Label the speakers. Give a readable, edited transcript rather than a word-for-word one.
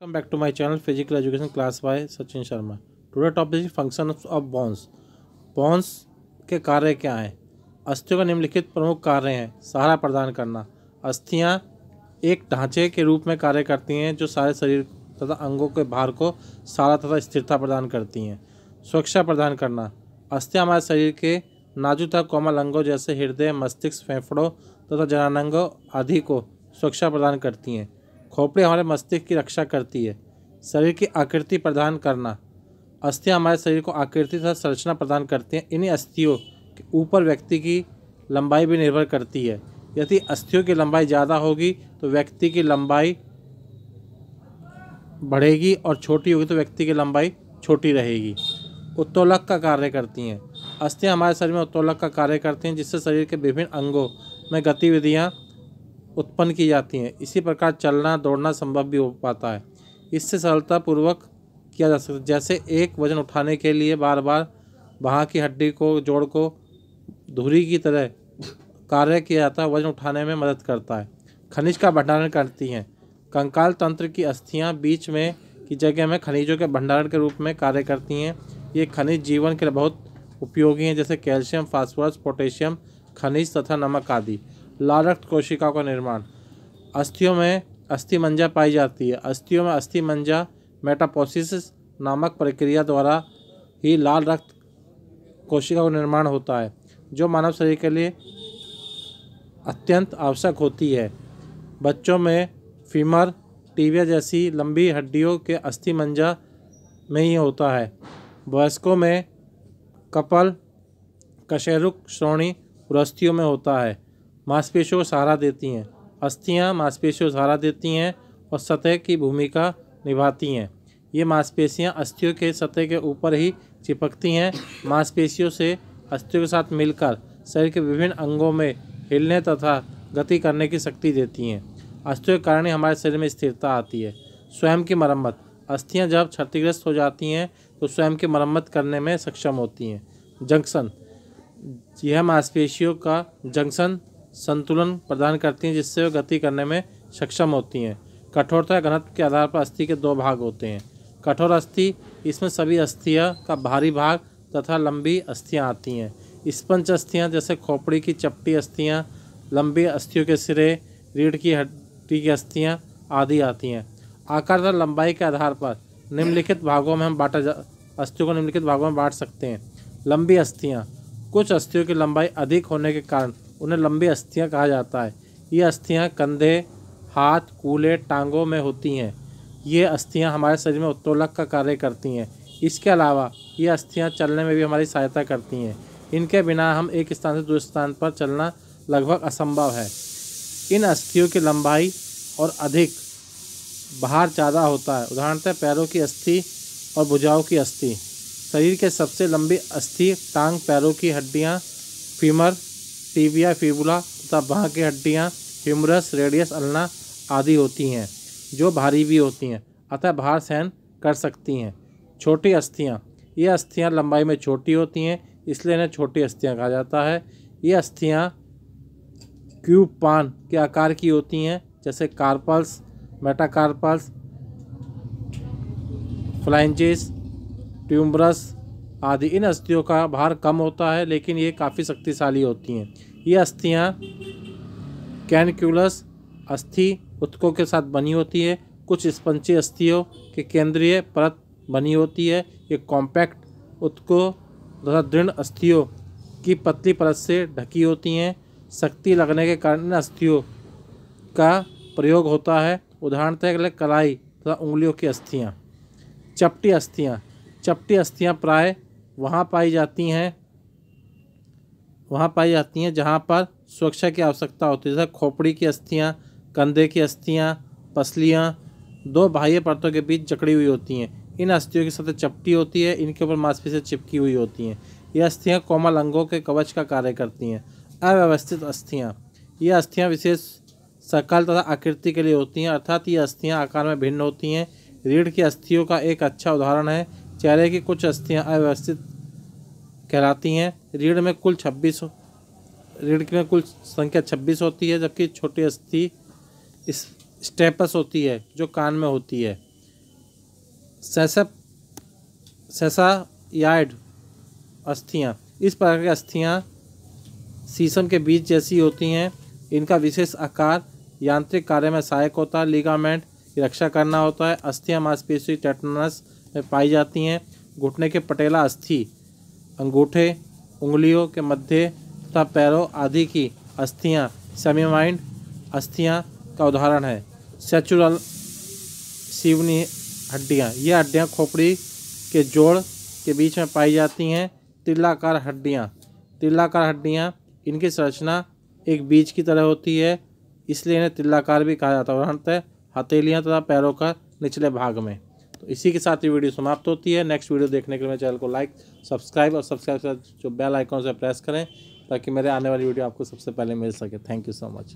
Speaker 1: Welcome back to my channel Physical Education class by Sachin Sharma. Today topic is functions of bones. Bones के कार्य क्या हैं? अस्थियों का निम्नलिखित प्रमुख कार्य हैं. सहारा प्रदान करना. अस्थियां एक ढांचे के रूप में कार्य करती हैं जो सारे शरीर तथा अंगों के भार को सहारा तथा स्थिरता प्रदान करती हैं. सुरक्षा प्रदान करना. अस्थियां हमारे शरीर के नाजुक तथा कोमल अंगों जैसे हृदय, मस्तिष्क, फेफड़ों तथा जननांगों आदि को सुरक्षा प्रदान करती हैं. खोपड़ी हमारे मस्तिष्क की रक्षा करती है. शरीर की आकृति प्रदान करना. अस्थियां हमारे शरीर को आकृति तथा संरचना प्रदान करती हैं. इन्हीं अस्थियों के ऊपर व्यक्ति की लंबाई भी निर्भर करती है. यदि अस्थियों की लंबाई ज़्यादा होगी तो व्यक्ति की लंबाई बढ़ेगी और छोटी होगी तो व्यक्ति की लंबाई छोटी रहेगी. उत्तोलक का कार्य करती हैं. अस्थियां हमारे शरीर में उत्तोलक का कार्य करती हैं जिससे शरीर के विभिन्न अंगों में गतिविधियाँ उत्पन्न की जाती हैं. इसी प्रकार चलना दौड़ना संभव भी हो पाता है. इससे सरलतापूर्वक किया जा सकता है. जैसे एक वजन उठाने के लिए बार बार बाह की हड्डी को जोड़ को धुरी की तरह कार्य किया जाता है, वजन उठाने में मदद करता है. खनिज का भंडारण करती हैं. कंकाल तंत्र की अस्थियां बीच में की जगह में खनिजों के भंडारण के रूप में कार्य करती हैं. ये खनिज जीवन के लिए बहुत उपयोगी हैं जैसे कैल्शियम, फास्फोरस, पोटेशियम खनिज तथा नमक आदि. लाल रक्त कोशिकाओं का निर्माण. अस्थियों में अस्थिमज्जा पाई जाती है. अस्थियों में अस्थिमज्जा मेटापोसिस नामक प्रक्रिया द्वारा ही लाल रक्त कोशिकाओं का निर्माण होता है जो मानव शरीर के लिए अत्यंत आवश्यक होती है. बच्चों में फीमर, टिबिया जैसी लंबी हड्डियों के अस्थिमज्जा में ही होता है. वयस्कों में कपाल, कशेरुक, श्रोणि पुरस्थियों में होता है. मांसपेशियों को सहारा देती हैं. अस्थियां मांसपेशियों को सहारा देती हैं और सतह की भूमिका निभाती हैं. ये मांसपेशियां अस्थियों के सतह के ऊपर ही चिपकती हैं. मांसपेशियों से अस्थियों के साथ मिलकर शरीर के विभिन्न अंगों में हिलने तथा गति करने की शक्ति देती हैं. अस्थियों के कारण ही हमारे शरीर में स्थिरता आती है. स्वयं की मरम्मत. अस्थियां जब क्षतिग्रस्त हो जाती हैं तो स्वयं की मरम्मत करने में सक्षम होती हैं. जंक्शन. यह मांसपेशियों का जंक्शन संतुलन प्रदान करती हैं जिससे वे गति करने में सक्षम होती हैं. कठोरता या घनत्व के आधार पर अस्थि के दो भाग होते हैं. कठोर अस्थि, इसमें सभी अस्थियां का भारी भाग तथा लंबी अस्थियां आती हैं. स्पंज अस्थियां जैसे खोपड़ी की चपटी अस्थियां, लंबी अस्थियों के सिरे, रीढ़ की हड्डी की अस्थियां आदि आती हैं. आकार तथा लंबाई के आधार पर निम्नलिखित भागों में हम अस्थियों को निम्नलिखित भागों में बांट सकते हैं. लंबी अस्थियां. कुछ अस्थियों की लंबाई अधिक होने के कारण उन्हें लंबी अस्थियां कहा जाता है. ये अस्थियां कंधे, हाथ, कूल्हे, टांगों में होती हैं. ये अस्थियां हमारे शरीर में उत्तोलक का कार्य करती हैं. इसके अलावा ये अस्थियां चलने में भी हमारी सहायता करती हैं. इनके बिना हम एक स्थान से दूसरे स्थान पर चलना लगभग असंभव है. इन अस्थियों की लंबाई और अधिक भार ज़्यादा होता है. उदाहरणतः पैरों की अस्थि और भुजाओं की अस्थि. शरीर के सबसे लंबी अस्थि टांग, पैरों की हड्डियाँ, फीमर, टिबिया, फिबुला तथा बाह की हड्डियाँ, ह्यूमरस, रेडियस, अल्ना आदि होती हैं जो भारी भी होती हैं अतः भार सहन कर सकती हैं. छोटी अस्थियाँ. ये अस्थियाँ लंबाई में छोटी होती हैं इसलिए इन्हें छोटी अस्थियाँ कहा जाता है. ये अस्थियाँ क्यूब पान के आकार की होती हैं जैसे कार्पल्स, मेटाकार्पल्स, फ्लाइंजेस, ट्यूमरस आदि. इन अस्थियों का भार कम होता है लेकिन ये काफ़ी शक्तिशाली होती हैं. ये अस्थियाँ कैनक्यूलस अस्थि ऊतकों के साथ बनी होती है. कुछ स्पंजी अस्थियों के केंद्रीय परत बनी होती है. ये कॉम्पैक्ट ऊतकों तथा दृढ़ अस्थियों की पतली परत से ढकी होती हैं. शक्ति लगने के कारण इन अस्थियों का प्रयोग होता है. उदाहरणतः कलाई तथा उंगलियों की अस्थियाँ. चपटी अस्थियाँ. चपटी अस्थियाँ प्राय वहाँ पाई जाती हैं जहाँ पर सुरक्षा की आवश्यकता होती है. जैसे खोपड़ी की अस्थियाँ, कंधे की अस्थियाँ, पसलियाँ दो बाह्य परतों के बीच जकड़ी हुई होती हैं. इन अस्थियों की सतह चपटी होती है. इनके ऊपर मांसपेशियाँ चिपकी हुई होती हैं. ये अस्थियाँ कोमल अंगों के कवच का कार्य करती हैं. अव्यवस्थित अस्थियाँ. ये अस्थियाँ विशेष शक्ल तथा आकृति के लिए होती हैं अर्थात ये अस्थियाँ आकार में भिन्न होती हैं. रीढ़ की अस्थियों का एक अच्छा उदाहरण है. चेहरे की कुछ अस्थियाँ अव्यवस्थित कहलाती हैं. रीढ़ में कुल संख्या 26 होती है जबकि छोटी अस्थि स्टेपस होती है जो कान में होती है. सेसायाइड अस्थियाँ। इस प्रकार की अस्थियाँ शीशम के बीज जैसी होती हैं। इनका विशेष आकार यांत्रिक कार्य में सहायक होता है। लिगामेंट की रक्षा करना होता है। अस्थियाँ मांसपेशी टेटनस में पाई जाती हैं। घुटने के पटेला अस्थि अंगूठे, उंगलियों के मध्य तथा पैरों आदि की अस्थियाँ सेमीमाइंड अस्थियाँ का उदाहरण है। सेचुरल सीवनी हड्डियाँ, ये हड्डियाँ खोपड़ी के जोड़ के बीच में पाई जाती हैं। तिल्लाकार हड्डियाँ इनकी संरचना एक बीज की तरह होती है, इसलिए इन्हें तिल्लाकार भी कहा जाता है। उदाहरणतः हथेलियाँ तथा पैरों का निचले भाग में। तो इसी के साथ ये वीडियो समाप्त होती है। नेक्स्ट वीडियो देखने के लिए मेरे चैनल को लाइक, सब्सक्राइब और सब्सक्राइब के साथ जो बेल आइकॉन से प्रेस करें ताकि मेरे आने वाली वीडियो आपको सबसे पहले मिल सके। Thank you so much.